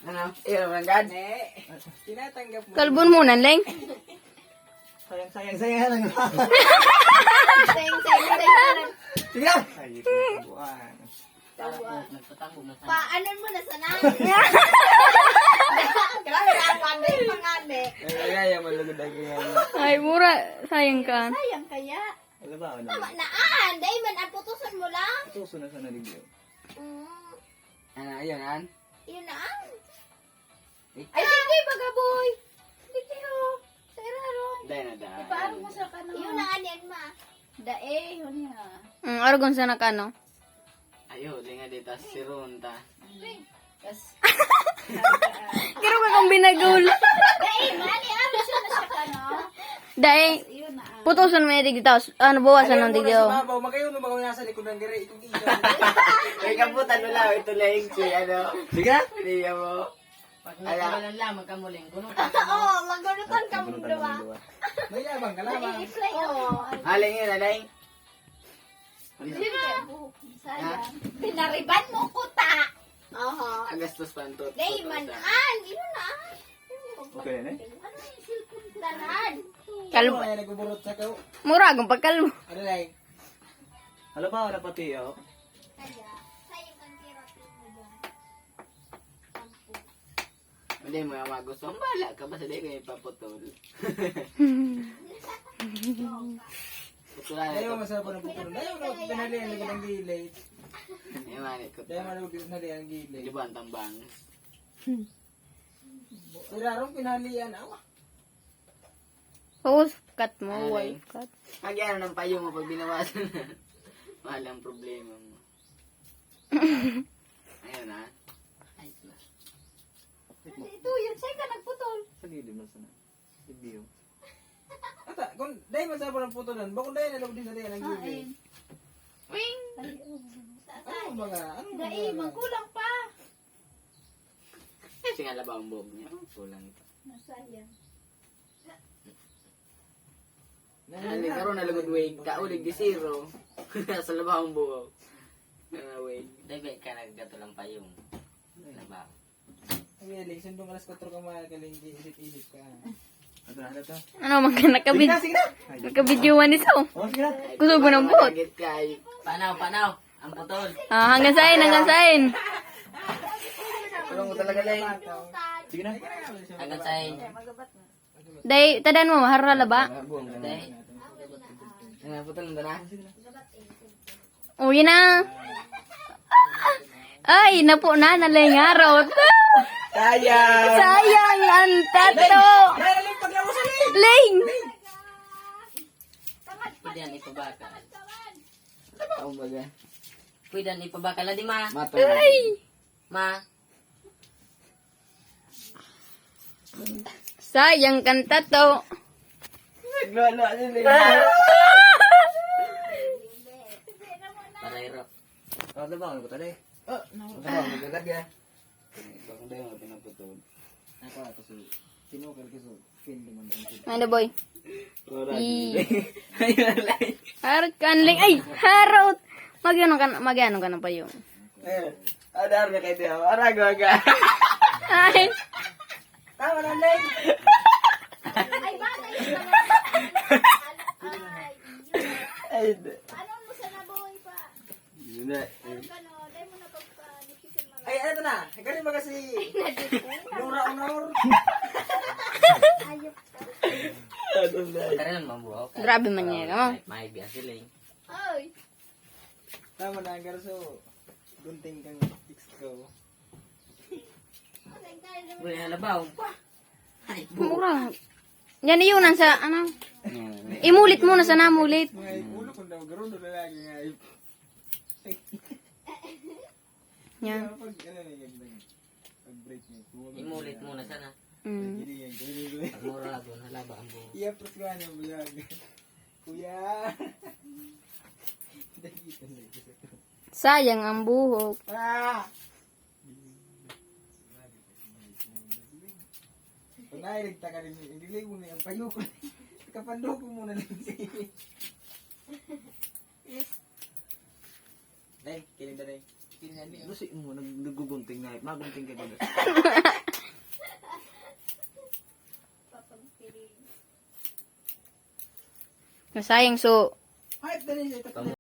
Ano? Iyo, manggad. Tinatanggap mo. Kalbon muna, Leng. Sayang lang. Sayang. Sige na. Paano mo na sana? Grabe ang panday pangane. Ay, malugod ang ganyan. Ay, mura. Sayang ka. Sayang kaya. Ano ba? Ano Tama naan. Dahil man ang putusan mo lang. Tuso na sa naligyo. Mm, Ano, ayun, an? yun na. Ay, hindi bagaboy. Hindi ho. Sa iraron. Dahil na dahil. Paano mo sa kanong? Yun na yan ma. Dae, yun ya. Aragon sa nakano. Ayun, di nga dito si Ronta. Kiro ka kong binagul. Dae, mali ano siya na sa kano? Dahil, Yun na. putusan mo yung digitaw. Ano, bawasan ng digitaw. Mabaw, magayon mo mga nasa likod ng gire. Itong isa. May kaputan mo lang, ito lang si ano. Sige na. Hindi mo. Ala. Oo, magunutan ka mo diba? May yabang ka lamang. I-fly oo. Haling yun, haling. Sayang. Pinariban mo ko ta. Aha. Agastos pa ang tot. Day manan, ino na. Okay na Ano yung cellphone tanan? Kalbo. Ay, nagbuburot sa kao. Mura akong pagkalbo. Ano lang? Ano ba, wala pati ako? Kaya, sayang ang therapy mo doon. Sampo. Hindi mo yung mga gusto. Ang bala ka, basta di ko yung paputol. Putulan Ayaw ito. masarap ng pupuro. Ayaw na pinali ang likod ng gilid. Yung manit ko. Ayaw na pinali ang gilid. Di ba ang tambang? Irarong pinalian. Awa. Oo, cut mo. Ano, Wild Leng? cut. Magyano ng payo mo pag binawasan na. Mahal ang problema mo. Ayun na. Ito, yun sa'yo ka nagputol. Pagili mo sana. Video. Ata, kung dahil masarap ng putulan, bakit dahil nalog din sa diyan ang gilid? Ano mga? Ano Dai, mga? magkulang pa. Kasi nga labaw ang buhok niya. Kulang ito. Nasayang. Haling karoon nalagod wig. Kaulig di zero. Sa labaw ang buhok. Wig. Dahil ka naggato lang payong. Labaw. Really, sundong alas 4 ka magaling, isip-isip ka. Ano, nakabid. Nakabidyoan ito. Gusto mo ng buhok. Lagit kay. Panaw. Ang putol. Ah, hanggang sain, hanggang sain. Tulong mo talaga lang. Sige na. Hanggang sa Dahil, tadan mo, harala ba? buong gaday. Ang putol mo na. Uwi na. Ay, napo na, nalingarot. Sayang! Sayang ang tato. Ling! Pwede yan ipabakal. Taong baga. Pwede yan ipabakal. Di ma? Ay! Ma? Sayang kang tato. Lolo, ano Parayro. Ano ba? Ano ba tali? Ano ba? Magagad ya? Bakong dayo nga pinaputol. Ako sa sinukal ko sa film naman. Ano boy? Ayun lang. Harot ka, Ling. Ay, harot. Mag-ano ka na pa yung. Ada arme kay dia. Arago aga. Ay, Tama na, Leng! Ay, bata yun. Ay. Ano mo sa nabuhay pa? Yun na. Ano ka no? Dahil mo na pagpa-decision mo. Ay, ano to na? Galing ba kasi? Nura Honor? Ayop ka. Karan mambuo. grabe man niya. Oh. May biya sila. Ay. Tama na, Garso. Gunting kang fix ko. Wala labaw pa. Ay, Mura. Yan yun, sa, ano. Imulit mo na sa namulit. Mga ulo kung daw, garo na lagi nga. Yan. Pag, ano na, pag-break niya. imulit muna sana. Mm. Pag mura doon, halaba ang buo. I-approve ka niya, bulag. Kuya! Sayang ang buhok. Ah! Pag nailigta ka rin, hindi mo na yung payo ko. Kapando ko muna lang siya. Dahil, kilig na rin. skill niya niyo. Lusi mo, naggugunting na. Magunting ka ba? Sayang so Hype na niya ito.